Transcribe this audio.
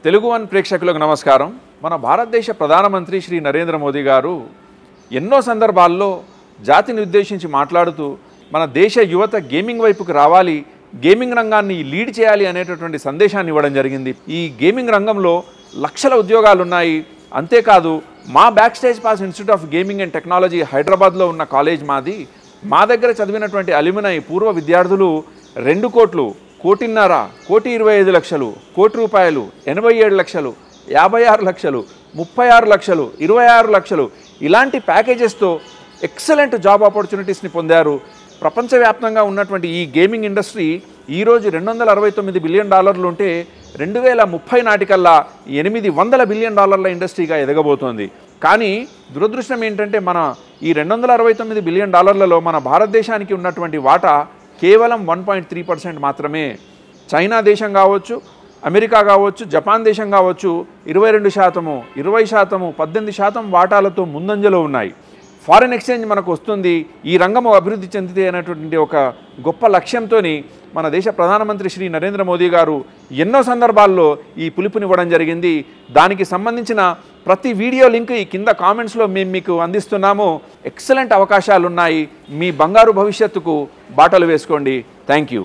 Telugu one ప్రేక్షకులకు నమస్కారం. మన భారతదేశ ప్రధానమంత్రి శ్రీ నరేంద్ర మోదీ గారు ఎన్నో సందర్భాల్లో జాతిని ఉద్దేశించి మాట్లాడుతూ మన దేశ యువత గేమింగ్ వైపుకు రావాలి, గేమింగ్ రంగాన్ని లీడ్ చేయాలి అనేటటువంటి సందేశాన్ని ఇవ్వడం జరిగింది. ఈ గేమింగ్ రంగంలో లక్షల ఉద్యోగాలు ఉన్నాయి. అంతేకాదు మా back stage pass institute of gaming and technology హైదరాబాద్లో ఉన్న కాలేజ్ మాది. మా దగ్గర చదివినటువంటి అల్యూమినై పూర్వ విద్యార్థులు 2 కోట్లు, 1.5 కోటి, 25 లక్షలు, కోటి రూపాయలు, 87 లక్షలు, 56 లక్షలు, 36 లక్షలు, 26 లక్షలు ఇలాంటి ప్యాకేజెస్తో ఎక్సలెంట్ జాబ్ ఆపర్చునిటీస్ని పొందారు. ప్రపంచవ్యాప్తంగా ఉన్నటువంటి ఈ గేమింగ్ ఇండస్ట్రీ ఈరోజు $269 బిలియన్ ఉంటే 2030 నాటికల్లా $800 బిలియన్ ఇండస్ట్రీగా ఎదగబోతోంది. కానీ దురదృష్టం ఏంటంటే మన ఈ $269 బిలియన్ మన భారతదేశానికి ఉన్నటువంటి వాటా కేవలం 1.3% మాత్రమే. చైనా దేశం కావచ్చు, అమెరికా కావచ్చు, జపాన్ దేశం కావచ్చు 22%, 20%, 18% వాటాలతో ముందంజలో ఉన్నాయి. ఫారిన్ ఎక్స్చేంజ్ మనకు వస్తుంది, ఈ రంగము అభివృద్ధి చెందితే అనేటువంటి ఒక గొప్ప లక్ష్యంతో మన దేశ ప్రధానమంత్రి శ్రీ నరేంద్ర మోదీ గారు ఎన్నో సందర్భాల్లో ఈ పిలుపునివ్వడం జరిగింది. దానికి సంబంధించిన ప్రతి వీడియో లింక్ ఈ కింద కామెంట్స్లో మేము మీకు అందిస్తున్నాము. ఎక్సలెంట్ అవకాశాలు ఉన్నాయి. మీ బంగారు భవిష్యత్తుకు బాటలు వేసుకోండి. Thank you.